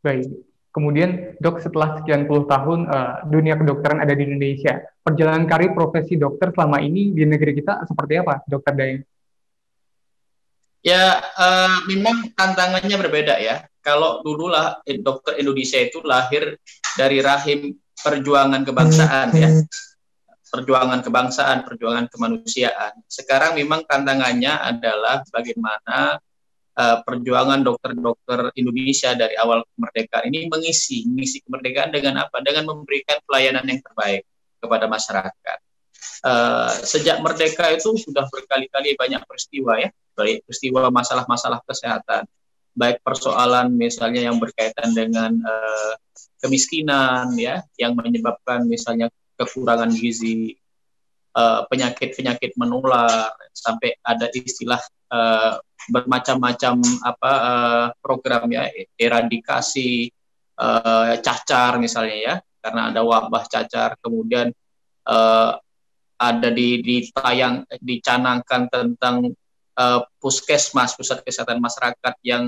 Baik. Kemudian, dok, setelah sekian puluh tahun dunia kedokteran ada di Indonesia, perjalanan karir profesi dokter selama ini di negeri kita seperti apa, dokter Daeng? Ya, memang tantangannya berbeda ya. Kalau dulu lah dokter Indonesia itu lahir dari rahim perjuangan kebangsaan ya, perjuangan kebangsaan, perjuangan kemanusiaan. Sekarang memang tantangannya adalah bagaimana perjuangan dokter-dokter Indonesia dari awal kemerdekaan ini mengisi kemerdekaan dengan apa? Dengan memberikan pelayanan yang terbaik kepada masyarakat. Sejak merdeka itu sudah berkali-kali banyak peristiwa ya, baik peristiwa masalah-masalah kesehatan, baik persoalan misalnya yang berkaitan dengan kemiskinan ya, yang menyebabkan misalnya kekurangan gizi, penyakit-penyakit menular, sampai ada istilah bermacam-macam program ya, eradikasi cacar misalnya ya, karena ada wabah cacar. Kemudian ada dicanangkan tentang puskesmas, pusat kesehatan masyarakat, yang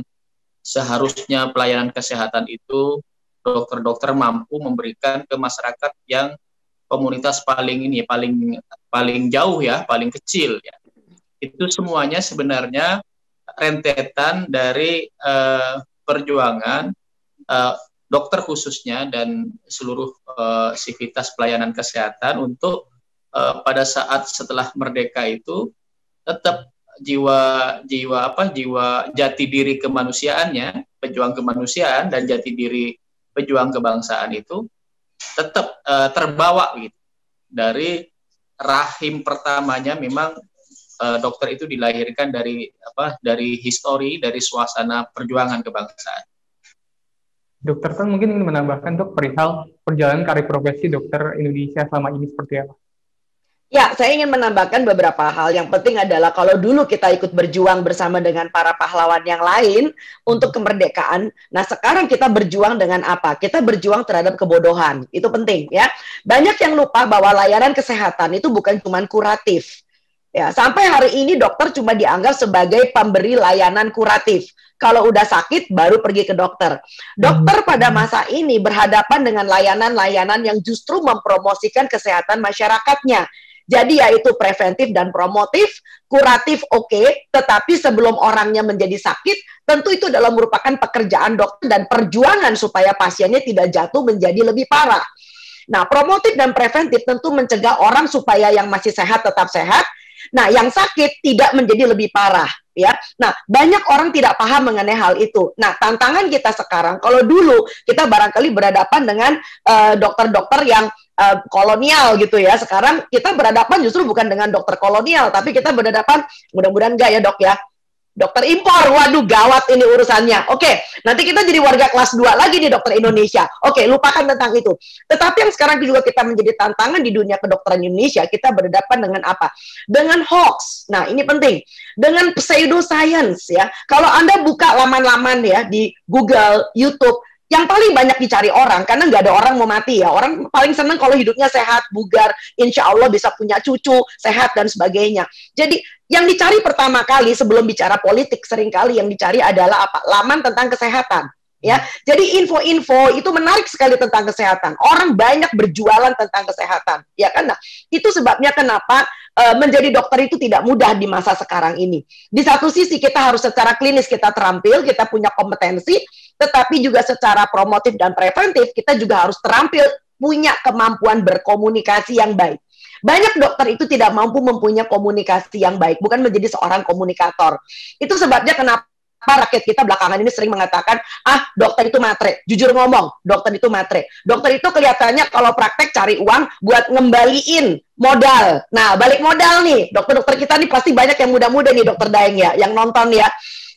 seharusnya pelayanan kesehatan itu dokter-dokter mampu memberikan ke masyarakat yang komunitas paling jauh ya, paling kecil ya. Itu semuanya sebenarnya rentetan dari perjuangan dokter khususnya dan seluruh sivitas pelayanan kesehatan untuk pada saat setelah merdeka itu tetap jiwa jati diri kemanusiaannya, pejuang kemanusiaan dan jati diri pejuang kebangsaan itu tetap terbawa gitu. Dari rahim pertamanya memang dokter itu dilahirkan dari histori, dari suasana perjuangan kebangsaan. Dokter Tan mungkin ingin menambahkan, dok, perihal perjalanan karir profesi dokter Indonesia selama ini seperti apa? Ya, saya ingin menambahkan beberapa hal. Yang penting adalah kalau dulu kita ikut berjuang bersama dengan para pahlawan yang lain untuk kemerdekaan, nah sekarang kita berjuang dengan apa? Kita berjuang terhadap kebodohan. Itu penting ya. Banyak yang lupa bahwa layanan kesehatan itu bukan cuma kuratif. Ya, sampai hari ini dokter cuma dianggap sebagai pemberi layanan kuratif. Kalau udah sakit baru pergi ke dokter. Dokter pada masa ini berhadapan dengan layanan-layanan yang justru mempromosikan kesehatan masyarakatnya. Jadi yaitu preventif dan promotif, kuratif oke, tetapi sebelum orangnya menjadi sakit, tentu itu adalah merupakan pekerjaan dokter dan perjuangan supaya pasiennya tidak jatuh menjadi lebih parah. Nah, promotif dan preventif tentu mencegah orang supaya yang masih sehat tetap sehat, nah yang sakit tidak menjadi lebih parah. Ya, nah banyak orang tidak paham mengenai hal itu. Nah, tantangan kita sekarang, kalau dulu kita barangkali berhadapan dengan dokter-dokter yang kolonial gitu ya. Sekarang kita berhadapan justru bukan dengan dokter kolonial, tapi kita berhadapan, mudah-mudahan enggak ya dok ya, dokter impor. Waduh, gawat ini urusannya. Oke, nanti kita jadi warga kelas 2 lagi nih dokter Indonesia. Oke, lupakan tentang itu. Tetapi yang sekarang juga kita menjadi tantangan di dunia kedokteran Indonesia, kita berhadapan dengan apa? Dengan hoax. Nah, ini penting. Dengan pseudoscience ya. Kalau Anda buka laman-laman ya di Google, YouTube, yang paling banyak dicari orang, karena nggak ada orang mau mati ya. Orang paling senang kalau hidupnya sehat, bugar, insya Allah bisa punya cucu, sehat, dan sebagainya. Jadi, yang dicari pertama kali sebelum bicara politik, seringkali yang dicari adalah apa? Laman tentang kesehatan. Ya, jadi info-info itu menarik sekali tentang kesehatan. Orang banyak berjualan tentang kesehatan, ya kan? Nah, itu sebabnya kenapa menjadi dokter itu tidak mudah di masa sekarang ini. Di satu sisi kita harus secara klinis kita terampil, kita punya kompetensi, tetapi juga secara promotif dan preventif kita juga harus terampil, punya kemampuan berkomunikasi yang baik. Banyak dokter itu tidak mampu mempunyai komunikasi yang baik, bukan menjadi seorang komunikator. Itu sebabnya kenapa rakyat kita belakangan ini sering mengatakan, dokter itu matre. Jujur ngomong, dokter itu matre. Dokter itu kelihatannya kalau praktek cari uang buat ngembaliin modal. Nah, balik modal nih. Dokter-dokter kita nih pasti banyak yang muda-muda nih, dokter Daeng ya, yang nonton ya.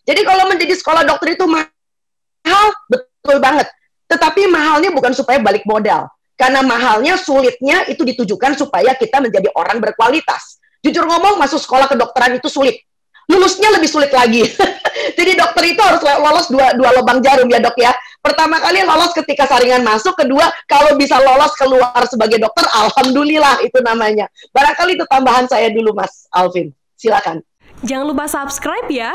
Jadi kalau menjadi sekolah dokter itu mahal, betul banget. Tetapi mahalnya bukan supaya balik modal. Karena mahalnya, sulitnya itu ditujukan supaya kita menjadi orang berkualitas. Jujur ngomong, masuk sekolah kedokteran itu sulit. Lulusnya lebih sulit lagi. Jadi dokter itu harus lolos dua lubang jarum ya dok ya. Pertama kali lolos ketika saringan masuk, kedua kalau bisa lolos keluar sebagai dokter, alhamdulillah itu namanya. Barangkali itu tambahan saya dulu Mas Alvin. Silakan. Jangan lupa subscribe ya.